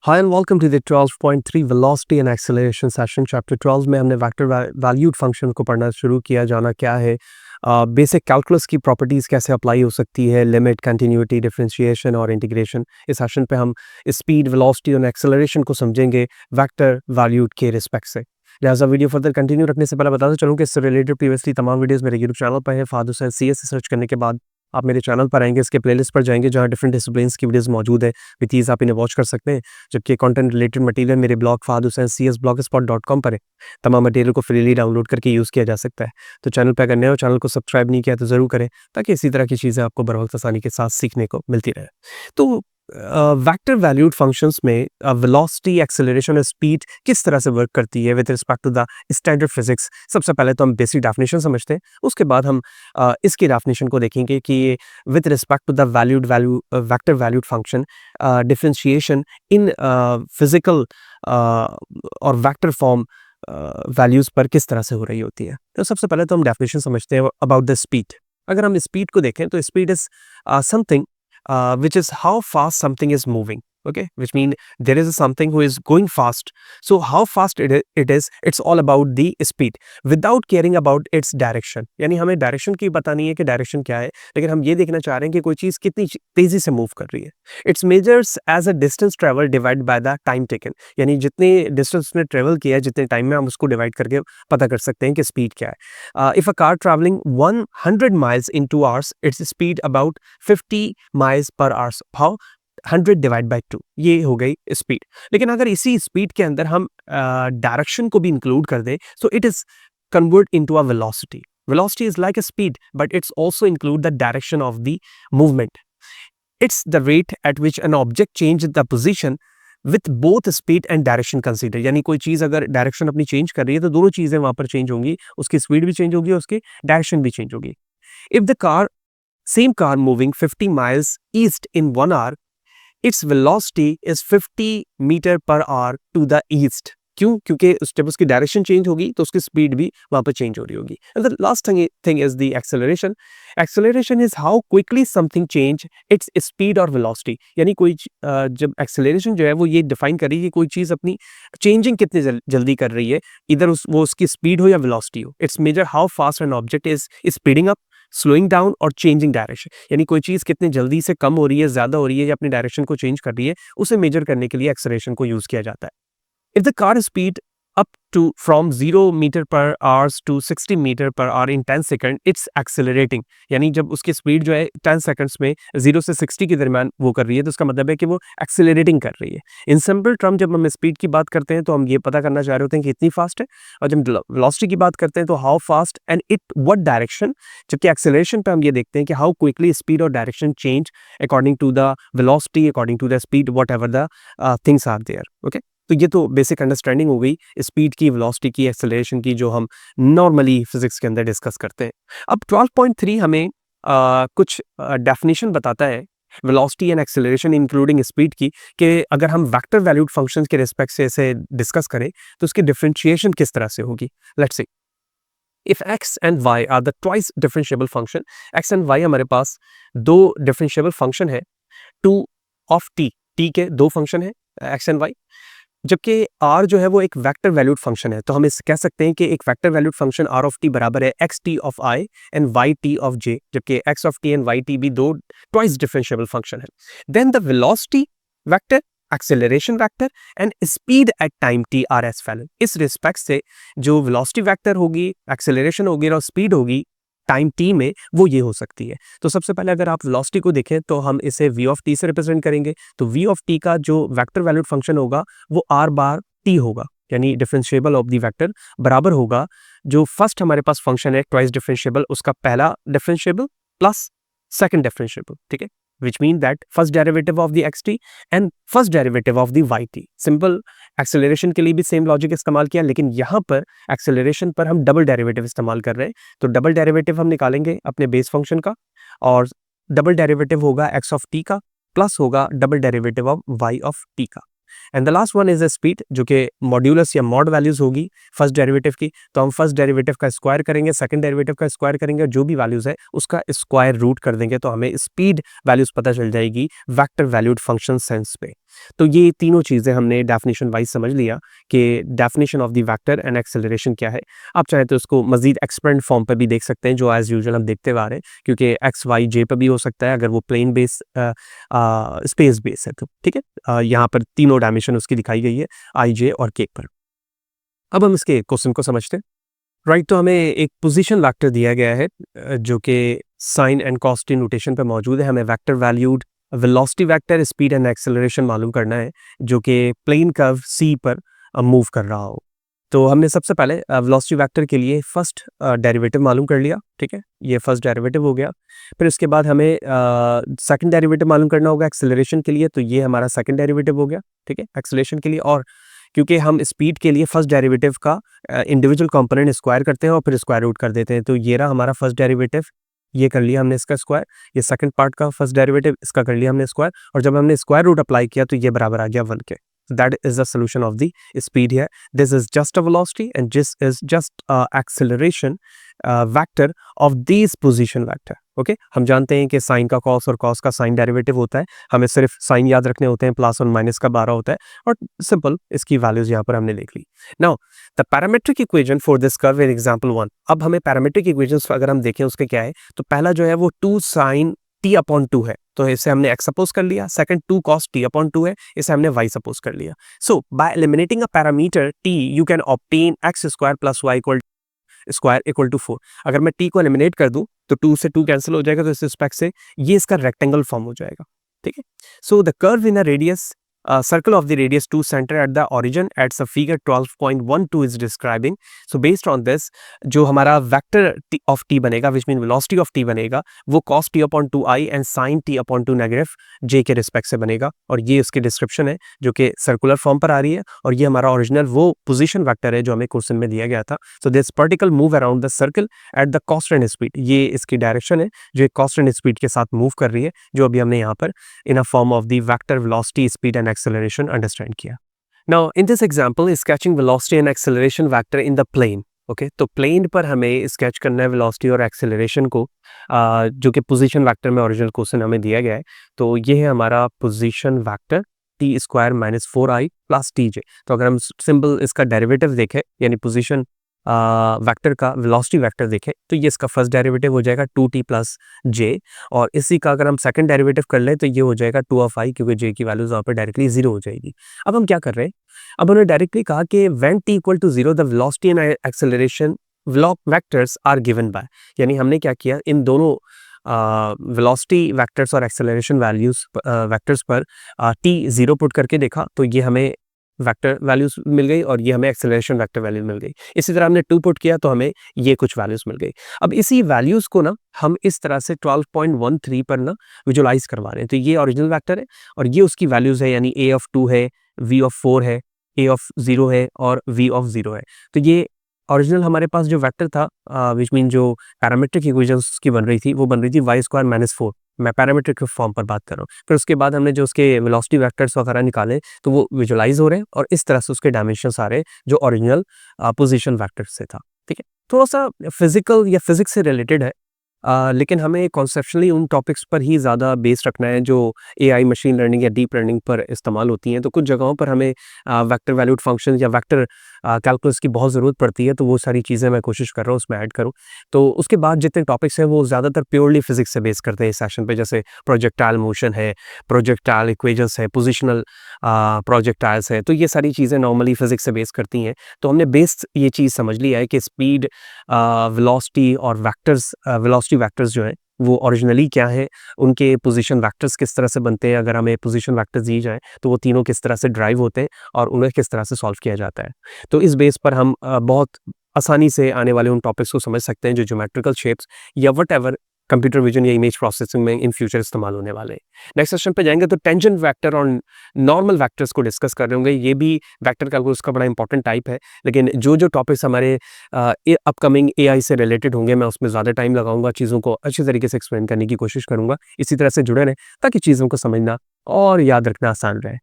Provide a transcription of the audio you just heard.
Hi and welcome to the 12.3 Velocity and Acceleration Session. Chapter 12 में हमने vector valued function को पढ़ना शुरू किया. जाना क्या है, बेसिक कैलकुलस की प्रॉपर्टीज़ कैसे अप्लाई हो सकती है, लिमिट, कंटिन्यूटी, डिफरेंशिएशन और इंटीग्रेशन. इस सेशन पे हम स्पीड, वेलोसिटी और एक्सेलरेशन को समझेंगे वेक्टर वैल्यूड के रिस्पेक्ट से. लिहाजा वीडियो फर्दर कंटिन्यू रखने से पहले बताता चलूँ कि इससे रिलेटेड प्रीवियसली तमाम वीडियोस मेरे यूट्यूब चैनल पर है. फाद हुसैन CS सर्च करने के बाद आप मेरे चैनल पर आएंगे, इसके प्लेलिस्ट पर जाएंगे जहाँ डिफरेंट डिसिप्लिन्स की वीडियोस मौजूद है. विद ईज़ आप इन्हें वॉच कर सकते हैं. जबकि कंटेंट रिलेटेड मटेरियल मेरे blog Fahad Hussain CS blogspot.com पर है. तमाम मटेरियल को फ्रीली डाउनलोड करके यूज़ किया जा सकता है. तो चैनल पर अगर नए हो, चैनल को सब्सक्राइब नहीं किया तो ज़रूर करें ताकि इसी तरह की चीज़ें आपको बर वक्त आसानी के साथ सीखने को मिलती रहे. तो वेक्टर वैल्यूड फंक्शंस में वेलोसिटी, एक्सेलरेशन और स्पीड किस तरह से वर्क करती है with respect to the standard physics. सबसे पहले तो हम बेसिक डेफिनेशन समझते हैं, उसके बाद हम इसकी डेफिनेशन को देखेंगे कि with respect to the vector valued function differentiation in physical और वेक्टर फॉर्म वैल्यूज़ पर किस तरह से हो रही होती है. तो सबसे पहले तो हम डेफिनेशन समझते हैं अबाउट द स्पीड. अगर हम स्पीड को देखें तो speed is something which is how fast something is moving, okay, which mean there is something who is going fast. So how fast it is, it's all about the speed without caring about its direction. यानी हमें direction की पता नहीं है कि direction क्या है, लेकिन हम ये देखना चाह रहे हैं कि कोई चीज़ कितनी तेज़ी से मूव कर रही है. It's measures as a distance travel divide by the time taken. यानी जितने डिस्टेंस उसने ट्रेवल किया है, जितने टाइम में हम उसको डिवाइड करके पता कर सकते हैं कि स्पीड क्या है. If a car travelling 100 miles in 2 hours, its speed about 50 miles per hour. How? 100 divide by 2, ये हो गई स्पीड. लेकिन अगर इसी स्पीड के अंदर हम डायरेक्शन को भी इंक्लूड कर दें, so it is convert into a velocity. Velocity is like a speed, but it's also include the direction of the movement. It's the rate at which an object change the position with both speed and direction consider. यानी कोई चीज़ अगर direction अपनी change कर रही है तो दोनों चीज़ें वहाँ पर चेंज होंगी, उसकी स्पीड भी चेंज होगी, उसकी डायरेक्शन भी चेंज होगी. If the same car moving 50 miles east in 1 hour, its velocity is 50 meter per hour to the east. क्यों? क्योंकि जब उसकी डायरेक्शन चेंज होगी तो उसकी स्पीड भी वहाँ पर चेंज हो रही होगी. And the last thing is the acceleration. Acceleration is how quickly something change its speed or velocity. यानी कोई जब acceleration जो है वो ये डिफाइन कर रही है कि कोई चीज़ अपनी चेंजिंग कितनी जल्दी कर रही है, इधर वो उसकी स्पीड हो या वेलोसिटी हो. It's major how fast an object is speeding up, slowing down और चेंजिंग डायरेक्शन. यानी कोई चीज़ कितनी जल्दी से कम हो रही है, ज़्यादा हो रही है या अपनी डायरेक्शन को चेंज कर रही है, उसे मेजर करने के लिए एक्सेलरेशन को यूज़ किया जाता है. If the car speed up to from 0 meter per hours to 60 meter per hour in 10 second, it's accelerating. यानी जब उसकी स्पीड जो है 10 सेकंड्स में 0 से 60 के दरमियान वो कर रही है, तो उसका मतलब है कि वो एक्सेलरेटिंग कर रही है. इन सिंपल टर्म जब हम स्पीड की बात करते हैं तो हम ये पता करना चाह रहे होते हैं कि इतनी फास्ट है, और जब वेलोसिटी की बात करते हैं तो how fast and it what direction. जबकि एक्सेलरेशन पे हम ये देखते हैं कि हाउ क्विकली स्पीड और direction change according to the velocity, according to the speed, whatever the things are there. Okay, तो ये तो बेसिक अंडरस्टैंडिंग हो गई स्पीड की, वेलोसिटी की, एक्सेलरेशन की, जो हम नॉर्मली फिजिक्स के अंदर डिस्कस करते हैं. अब 12.3 हमें कुछ डेफिनेशन बताता है velocity and acceleration including speed की, कि अगर हम वेक्टर वैल्यूड फंक्शंस के रिस्पेक्ट से इसे डिस्कस करें तो उसकी डिफरेंशिएशन किस तरह से होगी. Let's see. If x and y are the twice differentiable function, x and y हमारे पास दो डिफरेंशिएबल फंक्शन है, 2 ऑफ t के दो फंक्शन है x एंड y. जबकि r जो है वो एक वेक्टर वैल्यूड फंक्शन है, तो हम इस कह सकते हैं कि एक vector valued function r of t बराबर है x t of i and y t of j. जबकि x of t and y t भी दो ट्वाइस डिफरेंशिएबल फंक्शन है. Then the velocity vector, acceleration vector and speed at time t are as follows. इस respect से जो velocity vector होगी, acceleration होगी और स्पीड होगी टाइम t में, वो ये हो सकती है. तो सबसे पहले अगर आप वेलोसिटी को देखें तो हम इसे v ऑफ t से रिप्रेजेंट करेंगे. तो v ऑफ t का जो वेक्टर वैल्यूड फंक्शन होगा वो r बार t होगा, यानी डिफरेंशिएबल ऑफ द वेक्टर बराबर होगा जो फर्स्ट हमारे पास फंक्शन है ट्वाइस डिफरेंशिएबल, उसका पहला डिफरेंशिएबल प्लस सेकंड डिफरेंशिएबल. ठीक है, which mean that first derivative of the xt and first derivative of the yt. Simple acceleration के लिए भी सेम लॉजिक इस्तेमाल किया, लेकिन यहाँ पर एक्सेलरेशन पर हम डबल डेरिवेटिव इस्तेमाल कर रहे हैं. तो डबल डेरिवेटिव हम निकालेंगे अपने बेस फंक्शन का, और डबल डेरिवेटिव होगा x ऑफ t का प्लस होगा double derivative of y of t का. And the last one is a speed, जो कि मॉड्यूलस या मॉड वैल्यूज होगी फर्स्ट डेरिवेटिव की. तो हम फर्स्ट डेरिवेटिव का स्क्वायर करेंगे, सेकंड डेरिवेटिव का स्क्वायर करेंगे, और जो भी वैल्यूज है उसका स्क्वायर रूट कर देंगे, तो हमें स्पीड वैल्यूज पता चल जाएगी वेक्टर वैल्यूड फंक्शन सेंस पे. तो ये तीनों चीज़ें हमने डेफिनेशन वाइज समझ लिया कि definition of the vector and acceleration क्या है। आप चाहें तो इसको मज़ीद एक्सपेंड फॉर्म पे भी देख सकते हैं, जो एज़ यूजुअल हम देखते हुए आ रहे हैं, क्योंकि एक्स, वाई, जे पे भी हो सकता है अगर वो प्लेन बेस स्पेस बेस है तो, ठीक है। यहाँ पर तीनों डायमेंशन उसकी दिखाई गई है, आई, जे और के पर। अब हम इसके क्वेश्चन को समझते हैं। राइट, तो हमें एक पोजीशन वेक्टर दिया गया है जो कि sine and cos t notation पे मौजूद है। हमें vector valued velocity vector, speed and acceleration मालूम करना है जो कि प्लेन कर्व सी पर मूव कर रहा हो। तो हमने सबसे पहले वेलोसिटी वेक्टर के लिए फर्स्ट डेरिवेटिव मालूम कर लिया, ठीक है, ये फर्स्ट डेरिवेटिव हो गया। फिर उसके बाद हमें सेकंड डेरिवेटिव मालूम करना होगा एक्सेलरेशन के लिए, तो ये हमारा सेकंड डेरिवेटिव हो गया, ठीक है, एक्सेलरेशन के लिए। और क्योंकि हम स्पीड के लिए फर्स्ट डेरिवेटिव का इंडिविजुअल कंपोनेंट स्क्वायर करते हैं और फिर स्क्वायर रूट कर देते हैं, तो ये रहा हमारा फर्स्ट डेरिवेटिव, ये कर लिया हमने इसका स्क्वायर। ये सेकंड पार्ट का फर्स्ट डेरिवेटिव, इसका कर लिया हमने स्क्वायर, और जब हमने स्क्वायर रूट अप्लाई किया तो ये बराबर आ गया 1 के। That is the solution of the speed here. This is just a velocity and this is just acceleration vector of this position vector. Okay, हम जानते हैं कि साइन का कॉस और कॉस का साइन डेरिवेटिव होता है, हमें सिर्फ साइन याद रखने होते हैं, प्लस और माइनस का 12 होता है, और सिंपल इसकी वैल्यूज यहाँ पर हमने लिख ली। Now the parametric equation for this curve in example 1। अब हमें पैरामेट्रिक इक्वेशंस अगर हम देखें उसके क्या है, तो पहला जो है वो 2 sin t अपॉन 2 है, तो इसे हमने x सपोज कर लिया। सेकंड 2 cos t अपॉन 2 है, इसे हमने y सपोज कर लिया। So by eliminating a parameter t you can obtain x square plus y square equal to 4। अगर मैं t को एलिमिनेट कर दूं तो 2 से 2 कैंसिल हो जाएगा, तो इस रिस्पेक्ट से ये इसका रेक्टेंगल फॉर्म हो जाएगा, ठीक है। So the curve in a radius circle of the radius 2 center at the origin at the figure 12.12 is describing. So based on this, जो हमारा vector of t बनेगा, which mean velocity of t बनेगा, वो cos t upon 2i and sin t upon 2 negative j के respect से बनेगा, और ये इसकी डिस्क्रिप्शन है जो कि सर्कुलर फॉर्म पर आ रही है, और ये हमारा ओरिजिनल वो पोजीशन वेक्टर है जो हमें क्वेश्चन में दिया गया था। So this particle move around the circle at the constant speed, ये इसकी डायरेक्शन है जो एक कांस्टेंट स्पीड के साथ मूव कर रही है, जो अभी हमने यहाँ पर in a form of the vector velocity speed and acceleration understand किया। Now in this example is sketching velocity and acceleration vector in the plane. Okay, तो प्लेन पर हमें स्केच करना है वेलोसिटी और एक्सेलरेशन को, जो कि पोजीशन वेक्टर में ओरिजिनल क्वेश्चन हमें दिया गया है। तो ये है हमारा position vector T square minus 4i प्लस टी जे। तो अगर हम सिंपल इसका डेरिवेटिव देखें, यानी पोजीशन वेक्टर का वेलोसिटी वेक्टर देखें, तो ये इसका फर्स्ट डेरिवेटिव हो जाएगा 2t प्लस जे, और इसी का अगर हम सेकंड डेरिवेटिव कर लें तो ये हो जाएगा 2 ऑफ i, क्योंकि j की वैल्यूज वहाँ पर डायरेक्टली 0 हो जाएगी। अब हम क्या कर रहे हैं, अब उन्होंने डायरेक्टली कहा कि when t equal to 0 the velocity and acceleration vectors are given by, यानी हमने क्या किया, इन दोनों वेलोसिटी वेक्टर्स और एक्सेलरेशन वैल्यूज वेक्टर्स पर t 0 पुट करके देखा, तो ये हमें वेक्टर वैल्यूज मिल गई और ये हमें एक्सेलरेशन वेक्टर वैल्यू मिल गई। इसी तरह हमने 2 पुट किया तो हमें ये कुछ वैल्यूज मिल गई। अब इसी वैल्यूज को ना हम इस तरह से 12.13 पर ना विजुअलाइज करवा रहे हैं। तो ये ओरिजिनल वेक्टर है और ये उसकी वैल्यूज है, यानी a ऑफ 2 है, v ऑफ 4 है, a ऑफ 0 है और v ऑफ 0 है। तो ये ओरिजिनल हमारे पास जो वेक्टर था, विच मीन जो पैरामीट्रिक इक्वेशंस की बन रही थी, वो बन रही थी y स्क्वायर माइनस 4। मैं पैरामीट्रिक के फॉर्म पर बात कर रहा हूँ। फिर उसके बाद हमने जो उसके वेलोसिटी वेक्टर्स वगैरह निकाले, तो वो विजुअलाइज हो रहे हैं और इस तरह से उसके डायमेंशंस आ रहे हैं जो ओरिजिनल पोजीशन वेक्टर से था। ठीक है, थोड़ा सा फिजिकल या फिजिक्स से रिलेटेड है, लेकिन हमें कॉन्सेप्शनली उन टॉपिक्स पर ही ज़्यादा बेस रखना है जो एआई, मशीन लर्निंग या डीप लर्निंग पर इस्तेमाल होती हैं। तो कुछ जगहों पर हमें वेक्टर वैल्यूड फंक्शन या वेक्टर कैलकुलस की बहुत ज़रूरत पड़ती है, तो वो सारी चीज़ें मैं कोशिश कर रहा हूँ उसमें ऐड करूँ। तो उसके बाद जितने टॉपिक्स हैं वो ज़्यादातर प्योरली फिजिक्स से बेस करते हैं इस सेशन पे, जैसे प्रोजेक्टाइल मोशन है, प्रोजेक्टाइल इक्वेशंस है, पोजिशनल प्रोजेक्टाइल्स है, तो ये सारी चीज़ें नॉर्मली फिजिक्स से बेस करती हैं। तो हमने बेस ये चीज़ समझ लिया है कि स्पीड, वेलोसिटी और वेक्टर्स, वेलोसिटी वेक्टर्स जो है वो ओरिजिनली क्या है, उनके पोजीशन वेक्टर्स किस तरह से बनते हैं, अगर हमें पोजीशन वेक्टर्स दी जाए तो वो तीनों किस तरह से ड्राइव होते हैं और उन्हें किस तरह से सॉल्व किया जाता है। तो इस बेस पर हम बहुत आसानी से आने वाले उन टॉपिक्स को समझ सकते हैं जो ज्योमेट्रिकल शेप्स या व्हाटएवर कंप्यूटर विजन या इमेज प्रोसेसिंग में इन फ्यूचर इस्तेमाल होने वाले हैं। नेक्स्ट सेशन पे जाएंगे तो टेंजेंट वेक्टर और नॉर्मल वेक्टर्स को डिस्कस कर रहे होंगे। ये भी वेक्टर कैलकुलस का बड़ा इंपॉर्टेंट टाइप है, लेकिन जो जो टॉपिक्स हमारे अपकमिंग एआई से रिलेटेड होंगे, मैं उसमें ज़्यादा टाइम लगाऊंगा, चीज़ों को अच्छी तरीके से एक्सप्लेन करने की कोशिश करूंगा। इसी तरह से जुड़े रहें ताकि चीज़ों को समझना और याद रखना आसान रहे।